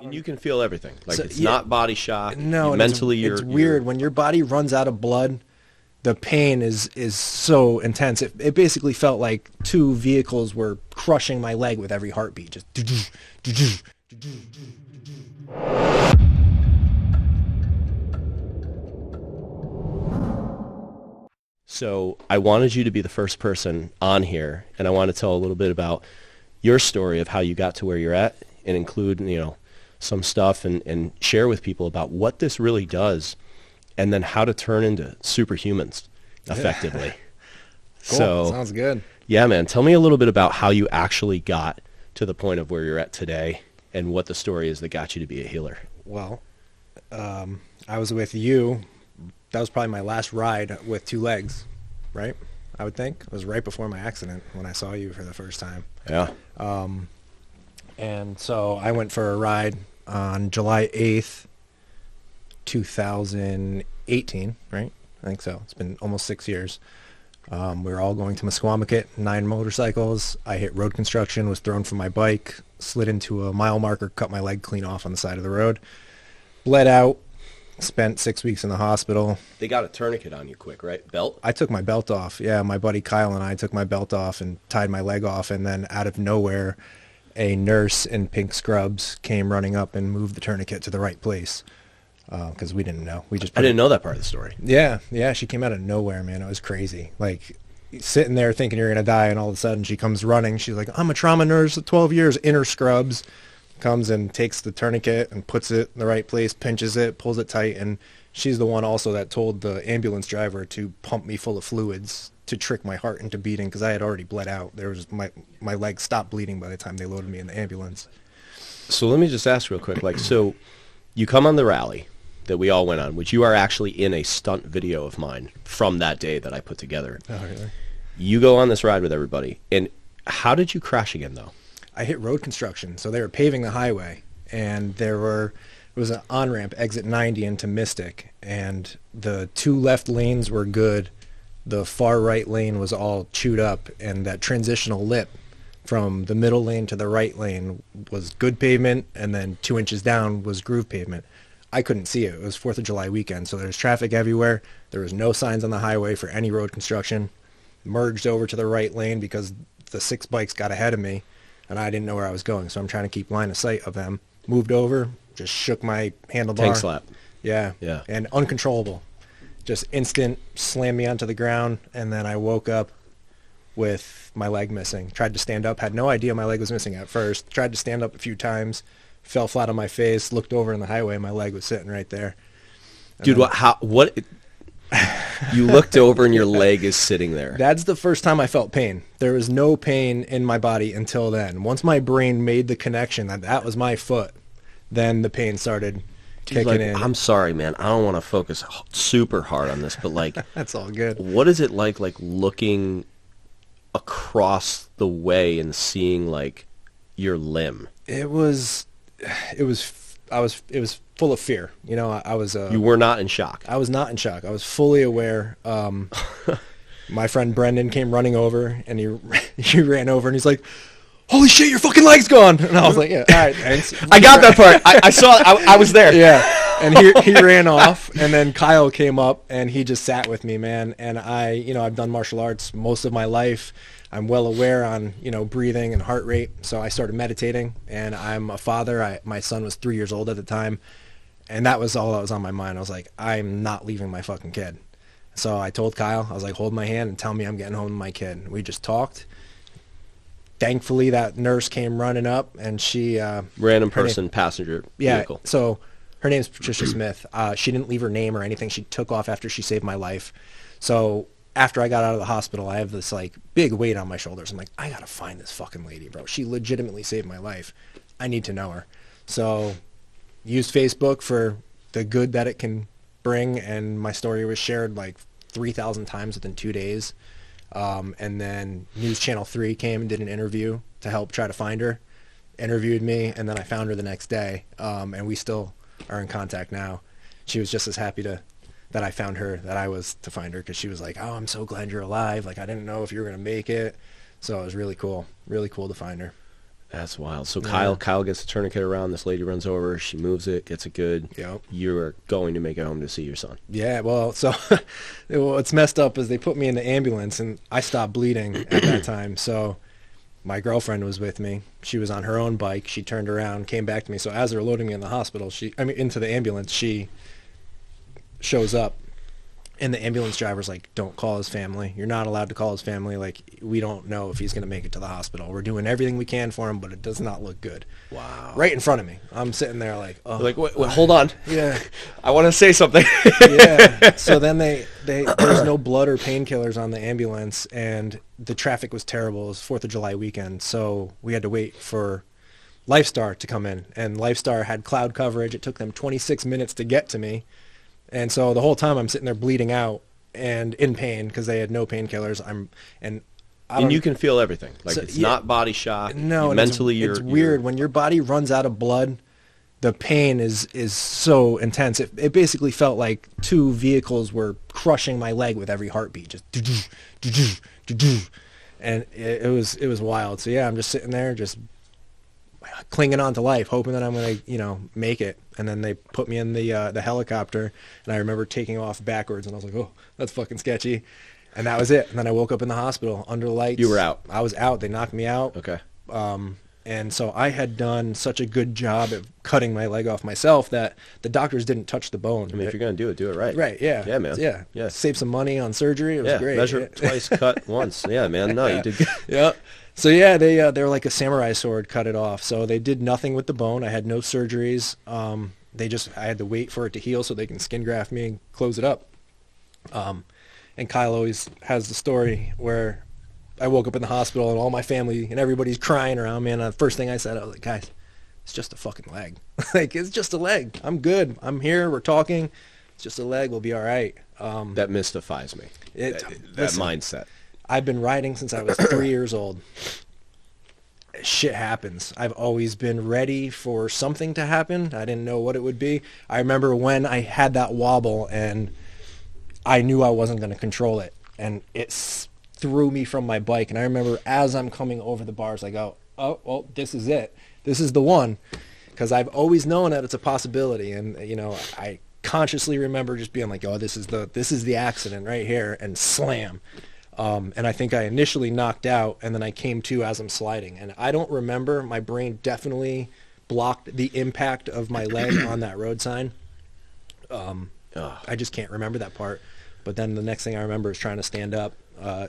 And you can feel everything. Like, So, it's yeah, not body shock. no, and Mentally, it's weird when your body runs out of blood. The pain is so intense. It basically felt like two vehicles were crushing my leg with every heartbeat. Just So I wanted you to be the first person on here, and I want to tell a little bit about your story of how you got to where you're at, and include, some stuff, and share with people about what this really does, and then how to turn into superhumans effectively. Cool. So, Sounds good. yeah, man, tell me a little bit about how you actually got to the point of where you're at today, and what the story is that got you to be a healer. Well, I was with you. That was probably my last ride with two legs, right? I would think. It was right before my accident when I saw you for the first time. Yeah. And so I went for a ride on July 8th, 2018, right? I think so. It's been almost 6 years. We were all going to Mesquamaket, 9 motorcycles. I hit road construction, was thrown from my bike, slid into a mile marker, cut my leg clean off on the side of the road, bled out, spent 6 weeks in the hospital. They got a tourniquet on you quick, right? Belt? I took my belt off. Yeah, my buddy Kyle and I took my belt off and tied my leg off, and then out of nowhere, a nurse in pink scrubs came running up and moved the tourniquet to the right place, because we didn't know. I didn't know that part of the story. Yeah, she came out of nowhere, man. It was crazy. Like, sitting there thinking you're going to die, and all of a sudden she comes running. She's like, I'm a trauma nurse, 12 years, in her scrubs. Comes and takes the tourniquet and puts it in the right place, pinches it, pulls it tight, and she's the one also that told the ambulance driver to pump me full of fluids to trick my heart into beating, because I had already bled out. There was my leg stopped bleeding by the time they loaded me in the ambulance. So let me just ask real quick, so you come on the rally that we all went on, which you are actually in a stunt video of mine from that day that I put together. Oh, really? You go on this ride with everybody, and how did you crash again, though? I hit road construction, so they were paving the highway, and it was an on-ramp, exit 90 into Mystic, and the 2 left lanes were good. The far right lane was all chewed up, and that transitional lip from the middle lane to the right lane was good pavement, and then 2 inches down was groove pavement. I couldn't see it. It was 4th of July weekend, so there's traffic everywhere. There was no signs on the highway for any road construction. Merged over to the right lane because the 6 bikes got ahead of me, and I didn't know where I was going, so I'm trying to keep line of sight of them. Moved over, just shook my handlebar. Tank slap. Yeah. And uncontrollable. Just instant, slammed me onto the ground, and then I woke up with my leg missing. Tried to stand up, had no idea my leg was missing at first. Tried to stand up a few times, fell flat on my face, looked over in the highway, my leg was sitting right there. And dude, what you looked over and your leg is sitting there. That's the first time I felt pain. There was no pain in my body until then. Once my brain made the connection that was my foot, then the pain started kicking in. I'm sorry, man. I don't want to focus super hard on this, but that's all good. What is it like looking across the way and seeing your limb? It was full of fear. I was. You were not in shock. I was not in shock. I was fully aware. My friend Brendan came running over, and he ran over, and he's like, "Holy shit, your fucking leg's gone!" And I was like, "Yeah, all right, thanks." I got that part. I saw. I was there. Yeah, and he ran off, and then Kyle came up, and he just sat with me, man. And I've done martial arts most of my life. I'm well aware on, breathing and heart rate. So I started meditating, and I'm a father. My son was 3 years old at the time, and that was all that was on my mind. I was like, I'm not leaving my fucking kid. So I told Kyle, I was like, hold my hand and tell me I'm getting home to my kid. We just talked. Thankfully, that nurse came running up, and she... Random person, passenger vehicle. Yeah, so her name's Patricia Smith. She didn't leave her name or anything. She took off after she saved my life. So after I got out of the hospital, I have this big weight on my shoulders. I'm like, I gotta find this fucking lady, bro. She legitimately saved my life. I need to know her. So used Facebook for the good that it can bring, and my story was shared 3,000 times within 2 days. And then News Channel 3 came and did an interview to help try to find her, interviewed me, and then I found her the next day. And we still are in contact now. She was just as happy that I found her that I was to find her, because she was like, "Oh, I'm so glad you're alive. I didn't know if you were going to make it." So it was really cool to find her. That's wild. So Yeah. Kyle gets the tourniquet around. This lady runs over. She moves it, gets it good. Yep. You're going to make it home to see your son. Yeah, well, so what's messed up is they put me in the ambulance, and I stopped bleeding at that time. So my girlfriend was with me. She was on her own bike. She turned around, came back to me. So as they're loading me in the hospital, into the ambulance, she shows up. And the ambulance driver's like, don't call his family. You're not allowed to call his family. Like, we don't know if he's going to make it to the hospital. We're doing everything we can for him, but it does not look good. Wow. Right in front of me. I'm sitting there like, oh. Like, wait, hold on. Yeah. I want to say something. Yeah. So then there's no blood or painkillers on the ambulance, and the traffic was terrible. It was 4th of July weekend. So we had to wait for Lifestar to come in, and Lifestar had cloud coverage. It took them 26 minutes to get to me. And so the whole time I'm sitting there bleeding out and in pain because they had no painkillers. And you can feel everything. Like, So, it's yeah. not body shock. No, and mentally it's weird when your body runs out of blood. The pain is so intense. It basically felt like two vehicles were crushing my leg with every heartbeat, just and it was wild. So yeah, I'm just sitting there, just clinging on to life, hoping that I'm gonna make it. And then they put me in the helicopter, and I remember taking off backwards, and I was like, oh, that's fucking sketchy. And that was it. And then I woke up in the hospital under lights. You were out. I was out. They knocked me out. Okay. And so I had done such a good job of cutting my leg off myself that the doctors didn't touch the bone. I mean, if you're going to do it right. Right, yeah. Yeah, man. Yeah. Yeah. Save some money on surgery. It was great. Measure twice, cut once. Yeah, man. No, you did good. Yeah. So yeah, they were like a samurai sword, cut it off. So they did nothing with the bone. I had no surgeries. I had to wait for it to heal so they can skin graft me and close it up. And Kyle always has the story where I woke up in the hospital and all my family and everybody's crying around me. And the first thing I said, I was like, guys, it's just a fucking leg. Like, it's just a leg. I'm good. I'm here. We're talking. It's just a leg. We'll be all right. That mystifies me. That mindset. I've been riding since I was 3 years old. Shit happens. I've always been ready for something to happen. I didn't know what it would be. I remember when I had that wobble and I knew I wasn't going to control it, and it threw me from my bike. And I remember as I'm coming over the bars, I go, oh, well, this is it. This is the one. Because I've always known that it's a possibility. And, I consciously remember just being like, oh, this is the accident right here, and slam. And I think I initially knocked out, and then I came to as I'm sliding. And I don't remember. My brain definitely blocked the impact of my leg on that road sign. I just can't remember that part. But then the next thing I remember is trying to stand up,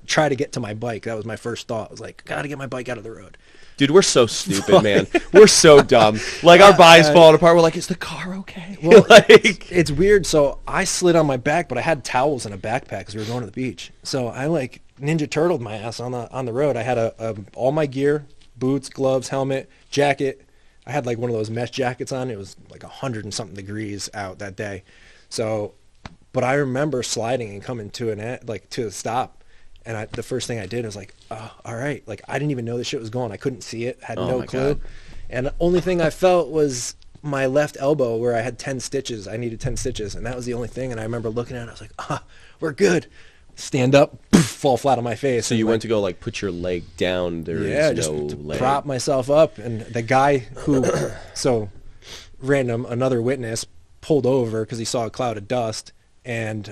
try to get to my bike. That was my first thought. I was like, got to get my bike out of the road. Dude, we're so stupid, man. We're so dumb. Like, our bodies falling apart. We're like, is the car okay? Well, like, it's weird. So I slid on my back, but I had towels in a backpack because we were going to the beach. So I like Ninja Turtled my ass on the road. I had all my gear, boots, gloves, helmet, jacket. I had like one of those mesh jackets on. It was like 100 and something degrees out that day. So, but I remember sliding and coming to to a stop. And the first thing I did was like, oh, all right. Like, I didn't even know this shit was going. I couldn't see it. Had no clue. God. And the only thing I felt was my left elbow where I had 10 stitches. I needed 10 stitches. And that was the only thing. And I remember looking at it. I was like, we're good. Stand up, poof, fall flat on my face. So you went to go like put your leg down. Just to prop myself up. And the guy who, another witness pulled over because he saw a cloud of dust. And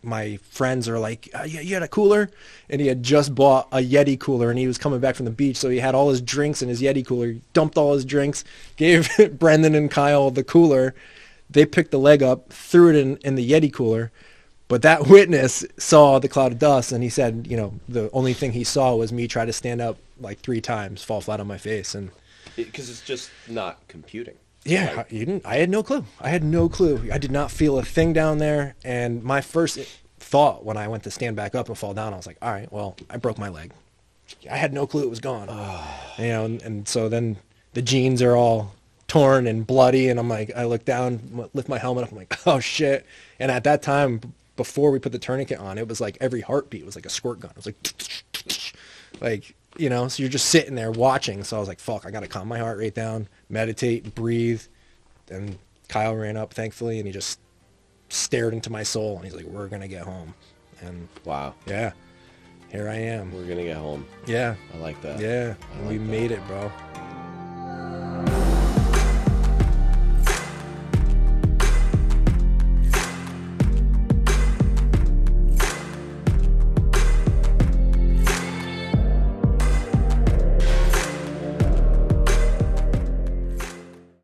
my friends are like, you had a cooler? And he had just bought a Yeti cooler, and he was coming back from the beach, so he had all his drinks in his Yeti cooler. He dumped all his drinks, gave Brendan and Kyle the cooler. They picked the leg up, threw it in the Yeti cooler. But that witness saw the cloud of dust, and he said, the only thing he saw was me try to stand up like 3 times, fall flat on my face. And because it's just not computing. Yeah, I had no clue. I did not feel a thing down there. And my first thought when I went to stand back up and fall down, I was like, all right, well, I broke my leg. I had no clue it was gone. And so then the jeans are all torn and bloody. And I'm like, I look down, lift my helmet up. I'm like, oh, shit. And at that time, before we put the tourniquet on, it was like every heartbeat was like a squirt gun. It was like, so you're just sitting there watching. So I was like, fuck, I got to calm my heart rate down, meditate, breathe. And Kyle ran up, thankfully, and he just stared into my soul. And he's like, we're going to get home. And wow. Yeah. Here I am. We're gonna get home. Yeah. I like that. Yeah. I And like we that. made it, bro.